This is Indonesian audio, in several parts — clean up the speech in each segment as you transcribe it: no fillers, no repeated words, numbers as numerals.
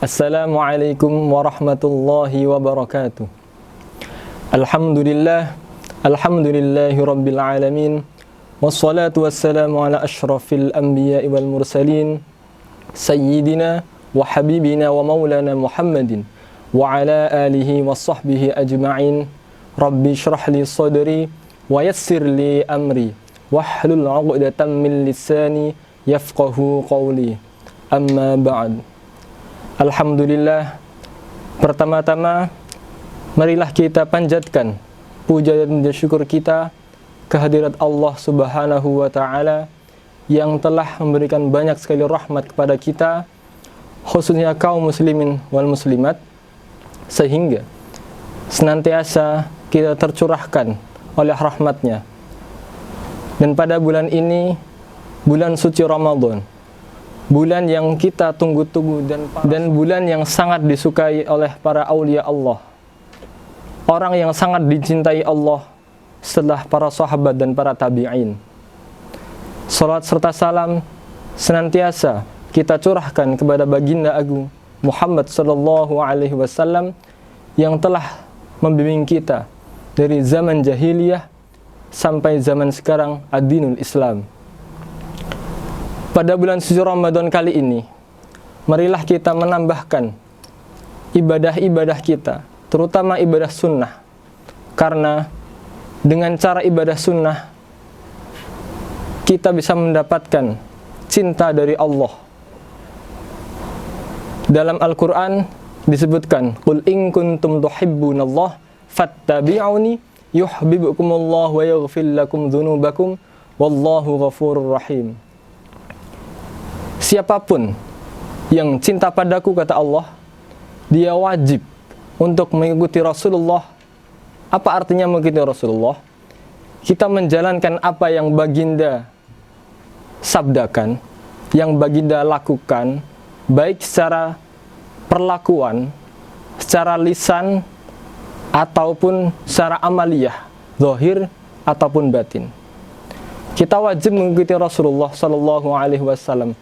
Assalamualaikum warahmatullahi wabarakatuh. Alhamdulillahi rabbil alamin. Wassalatu wassalamu ala ashrafil anbiya'i wal mursalin Sayyidina wa habibina wa maulana Muhammadin wa ala alihi wa sahbihi ajma'in. Rabbi shrah li sadri wa yassir li amri wahlul 'uqdatam min lisani yafqahu qawli. Amma ba'd. Alhamdulillah, pertama-tama marilah kita panjatkan puja dan syukur kita kehadirat Allah Subhanahu wa Ta'ala yang telah memberikan banyak sekali rahmat kepada kita, khususnya kaum muslimin wal muslimat, sehingga senantiasa kita tercurahkan oleh rahmatnya. Dan pada bulan ini, bulan suci Ramadan, bulan yang kita tunggu-tunggu dan bulan yang sangat disukai oleh para aulia Allah, orang yang sangat dicintai Allah setelah para sahabat dan para tabi'in. Salat serta salam senantiasa kita curahkan kepada baginda agung Muhammad sallallahu alaihi wasallam yang telah membimbing kita dari zaman jahiliyah sampai zaman sekarang ad-dinul Islam. Pada bulan suci Ramadan kali ini, marilah kita menambahkan ibadah-ibadah kita, terutama ibadah sunnah. Karena dengan cara ibadah sunnah, kita bisa mendapatkan cinta dari Allah. Dalam Al-Quran disebutkan, Qul in kuntum tuhibbunallah fattabi'uni yuhibbukumullah wa yaghfir lakum dzunubakum wallahu ghafurur rahim. Siapapun yang cinta padaku, kata Allah, dia wajib untuk mengikuti Rasulullah. Apa artinya mengikuti Rasulullah? Kita menjalankan apa yang baginda sabdakan, yang baginda lakukan, baik secara perlakuan, secara lisan, ataupun secara amaliyah, zahir ataupun batin. Kita wajib mengikuti Rasulullah sallallahu alaihi wasallam.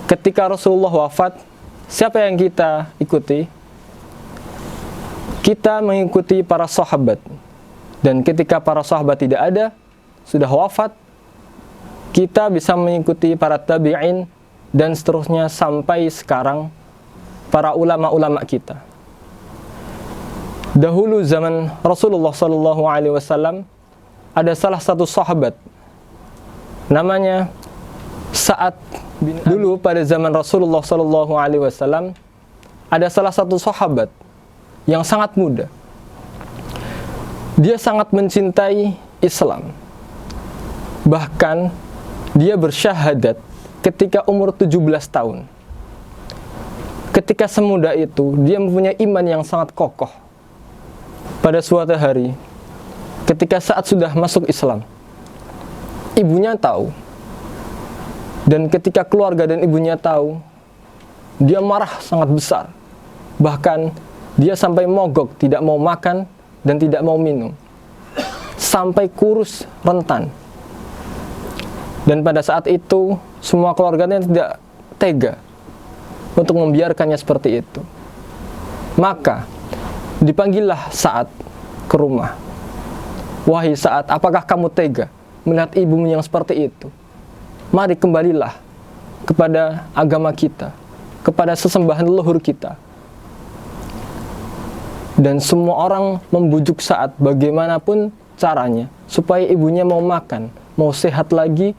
Ketika Rasulullah wafat, siapa yang kita ikuti? Kita mengikuti para sahabat. Dan ketika para sahabat tidak ada, sudah wafat, kita bisa mengikuti para tabi'in dan seterusnya sampai sekarang para ulama-ulama kita. Dahulu zaman Rasulullah sallallahu alaihi wasallam ada salah satu sahabat namanya Sa'ad. Dulu pada zaman Rasulullah sallallahu alaihi wasallam ada salah satu sahabat yang sangat muda. Dia sangat mencintai Islam. Bahkan dia bersyahadat ketika umur 17 tahun. Ketika semuda itu, dia mempunyai iman yang sangat kokoh. Pada suatu hari, ketika saat sudah masuk Islam, ibunya tahu. Dan ketika keluarga dan ibunya tahu, dia marah sangat besar. Bahkan dia sampai mogok, tidak mau makan dan tidak mau minum. Sampai kurus rentan. Dan pada saat itu, semua keluarganya tidak tega untuk membiarkannya seperti itu. Maka, dipanggillah Sa'ad ke rumah. Wahai Sa'ad, apakah kamu tega melihat ibumu yang seperti itu? Mari kembalilah kepada agama kita, kepada sesembahan leluhur kita. Dan semua orang membujuk Sa'ad bagaimanapun caranya, supaya ibunya mau makan, mau sehat lagi,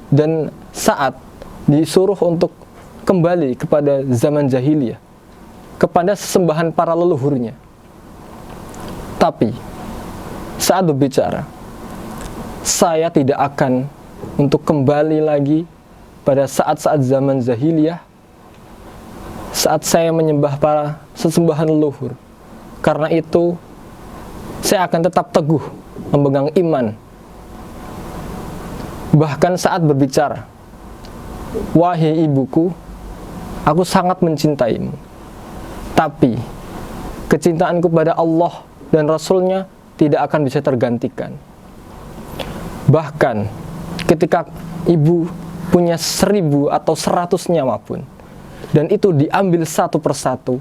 dan Sa'ad disuruh untuk kembali kepada zaman jahiliyah, kepada sesembahan para leluhurnya. Tapi Sa'ad berbicara, saya tidak akan untuk kembali lagi pada saat-saat zaman jahiliyah, saat saya menyembah para sesembahan leluhur. Karena itu, saya akan tetap teguh memegang iman. Bahkan Sa'ad berbicara, wahai ibuku, aku sangat mencintaimu. Tapi, kecintaanku pada Allah dan Rasulnya tidak akan bisa tergantikan. Bahkan ketika ibu punya 1000 atau 100 nyawa pun, dan itu diambil satu persatu,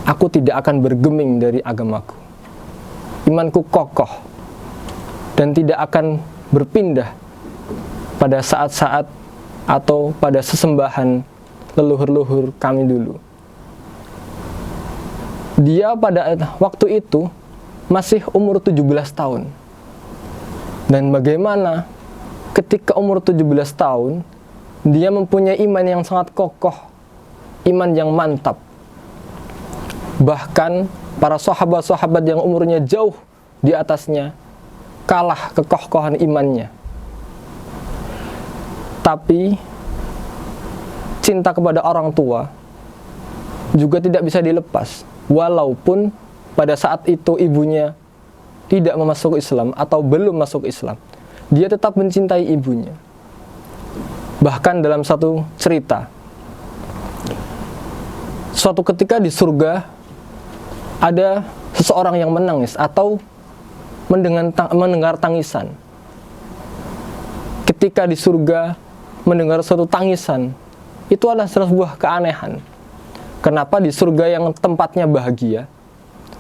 aku tidak akan bergeming dari agamaku. Imanku kokoh dan tidak akan berpindah pada saat-saat atau pada sesembahan leluhur-leluhur kami dulu. Dia pada waktu itu masih umur 17 tahun. Dan bagaimana ketika umur 17 tahun, dia mempunyai iman yang sangat kokoh, iman yang mantap. Bahkan para sahabat-sahabat yang umurnya jauh di atasnya kalah kekokohan imannya. Tapi cinta kepada orang tua juga tidak bisa dilepas. Walaupun pada saat itu ibunya tidak masuk Islam atau belum masuk Islam, dia tetap mencintai ibunya. Bahkan dalam satu cerita, suatu ketika di surga ada seseorang yang menangis atau mendengar tangisan. Ketika di surga mendengar suatu tangisan, itu adalah sebuah keanehan. Kenapa di surga yang tempatnya bahagia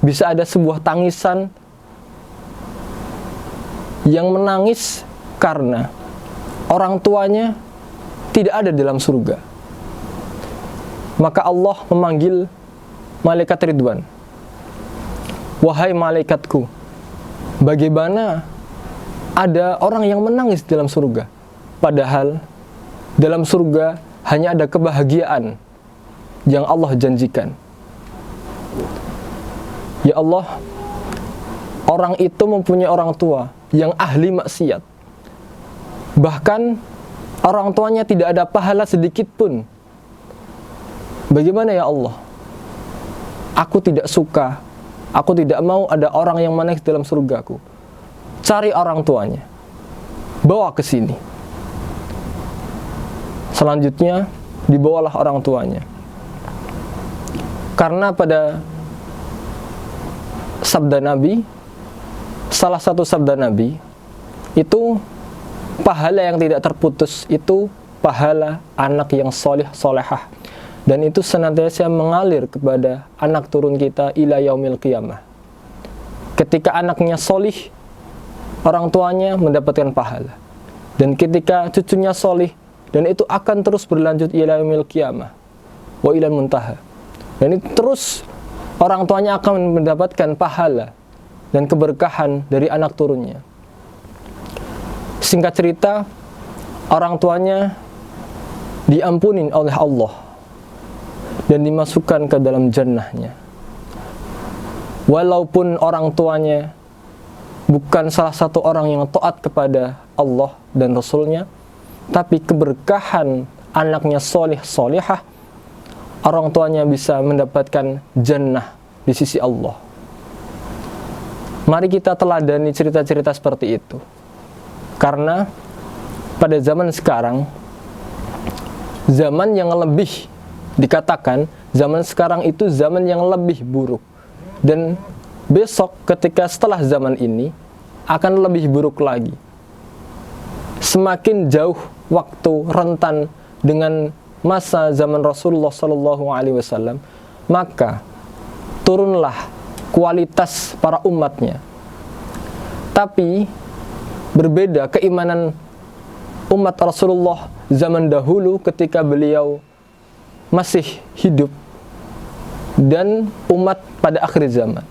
bisa ada sebuah tangisan yang menangis karena orang tuanya tidak ada dalam surga? Maka Allah memanggil malaikat Ridwan. Wahai malaikatku, bagaimana ada orang yang menangis dalam surga? Padahal dalam surga hanya ada kebahagiaan yang Allah janjikan. Ya Allah, orang itu mempunyai orang tua yang ahli maksiat. Bahkan orang tuanya tidak ada pahala sedikit pun. Bagaimana ya Allah? Aku tidak suka, aku tidak mau ada orang yang menangis dalam surgaku. Cari orang tuanya, bawa ke sini. Selanjutnya dibawalah orang tuanya. Karena pada sabda Nabi, salah satu sabda Nabi, itu pahala yang tidak terputus, itu pahala anak yang soleh solehah. Dan itu senantiasa mengalir kepada anak turun kita ila yaumil qiyamah. Ketika anaknya solih, orang tuanya mendapatkan pahala. Dan ketika cucunya solih, dan itu akan terus berlanjut ila yaumil qiyamah wa ilal muntaha. Dan itu terus orang tuanya akan mendapatkan pahala dan keberkahan dari anak turunnya. Singkat cerita, orang tuanya diampunin oleh Allah dan dimasukkan ke dalam jannahnya. Walaupun orang tuanya bukan salah satu orang yang taat kepada Allah dan Rasulnya, tapi keberkahan anaknya soleh solehah, orang tuanya bisa mendapatkan jannah di sisi Allah. Mari kita teladani cerita-cerita seperti itu. Karena pada zaman sekarang, zaman yang lebih dikatakan, zaman sekarang itu zaman yang lebih buruk. Dan besok ketika setelah zaman ini akan lebih buruk lagi. Semakin jauh waktu rentan dengan masa zaman Rasulullah SAW, maka turunlah kualitas para umatnya. Tapi berbeda keimanan umat Rasulullah zaman dahulu ketika beliau masih hidup dan umat pada akhir zaman.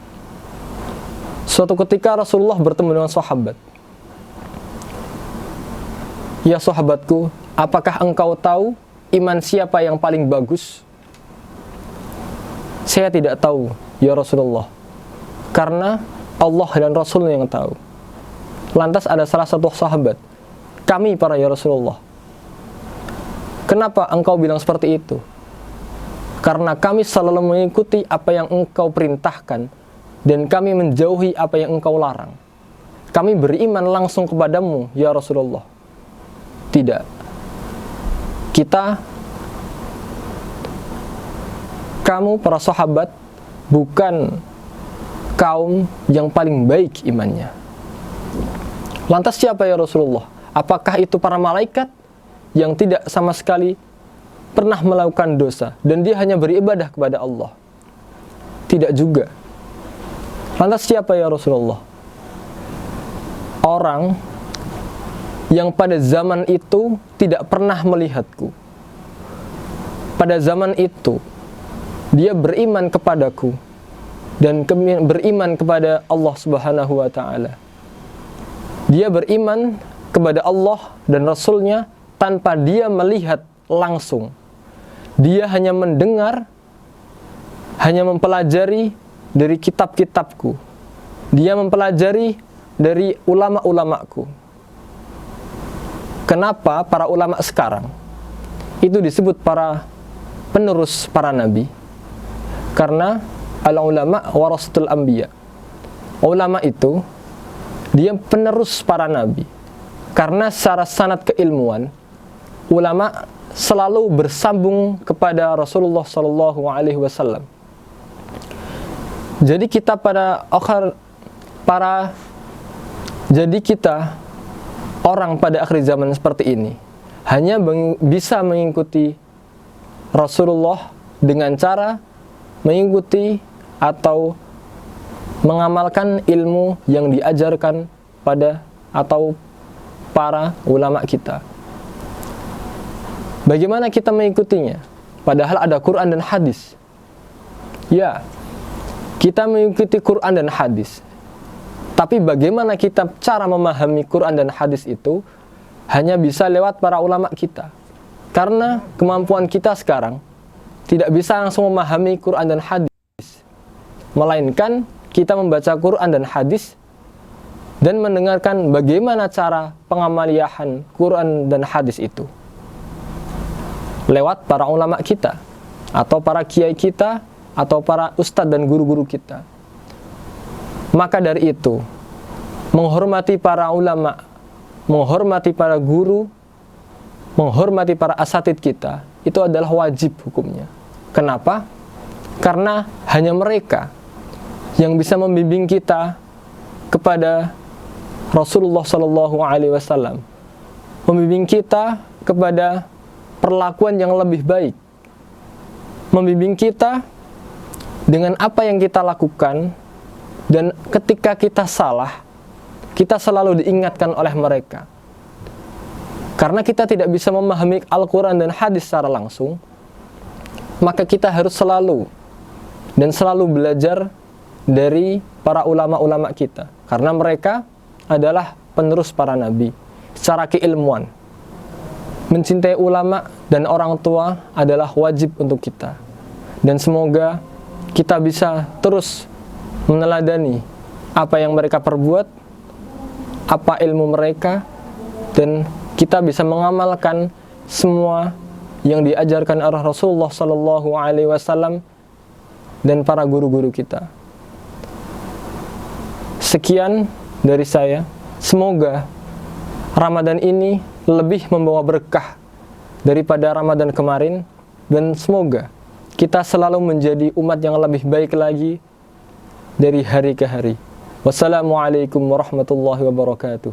Suatu ketika Rasulullah bertemu dengan sahabat. Ya sahabatku, apakah engkau tahu iman siapa yang paling bagus? Saya tidak tahu, ya Rasulullah. Karena Allah dan Rasulnya yang tahu. Lantas ada salah satu sahabat, kami para ya Rasulullah. Kenapa engkau bilang seperti itu? Karena kami selalu mengikuti apa yang engkau perintahkan dan kami menjauhi apa yang engkau larang. Kami beriman langsung kepadamu, ya Rasulullah. Tidak. Kamu para sahabat bukan kaum yang paling baik imannya. Lantas siapa ya Rasulullah? Apakah itu para malaikat yang tidak sama sekali pernah melakukan dosa dan dia hanya beribadah kepada Allah? Tidak juga. Lantas siapa ya Rasulullah? Orang yang pada zaman itu tidak pernah melihatku. Pada zaman itu dia beriman kepadaku dan beriman kepada Allah Subhanahu wa taala. Dia beriman kepada Allah dan Rasul-Nya tanpa dia melihat langsung. Dia hanya mendengar, hanya mempelajari dari kitab-kitabku. Dia mempelajari dari ulama-ulamaku. Kenapa para ulama sekarang itu disebut para penerus para nabi? Karena al-ulama warasatul anbiya. Ulama itu dia penerus para nabi. Karena secara sanad keilmuan, ulama selalu bersambung kepada Rasulullah sallallahu alaihi wasallam. Jadi kita orang pada akhir zaman seperti ini hanya bisa mengikuti Rasulullah dengan cara mengikuti atau mengamalkan ilmu yang diajarkan pada atau para ulama kita. Bagaimana kita mengikutinya? Padahal ada Quran dan hadis. Ya, kita mengikuti Quran dan hadis. Tapi bagaimana kita cara memahami Quran dan hadis itu hanya bisa lewat para ulama kita. Karena kemampuan kita sekarang tidak bisa langsung memahami Quran dan hadis. Melainkan kita membaca Quran dan hadis dan mendengarkan bagaimana cara pengamalian Quran dan hadis itu. Lewat para ulama kita, atau para kiai kita, atau para ustadz dan guru-guru kita. Maka dari itu, menghormati para ulama, menghormati para guru, menghormati para asatidz kita, itu adalah wajib hukumnya. Kenapa? Karena hanya mereka yang bisa membimbing kita kepada Rasulullah SAW, membimbing kita kepada perlakuan yang lebih baik, membimbing kita dengan apa yang kita lakukan, dan ketika kita salah, kita selalu diingatkan oleh mereka. Karena kita tidak bisa memahami Al-Quran dan hadis secara langsung, maka kita harus selalu belajar dari para ulama-ulama kita. Karena mereka adalah penerus para nabi secara keilmuan. Mencintai ulama dan orang tua adalah wajib untuk kita. Dan semoga kita bisa terus meneladani apa yang mereka perbuat, apa ilmu mereka, dan kita bisa mengamalkan semua yang diajarkan oleh Rasulullah sallallahu alaihi wasallam dan para guru-guru kita. Sekian dari saya. Semoga Ramadan ini lebih membawa berkah daripada Ramadan kemarin, dan semoga kita selalu menjadi umat yang lebih baik lagi dari hari ke hari. Wassalamualaikum warahmatullahi wabarakatuh.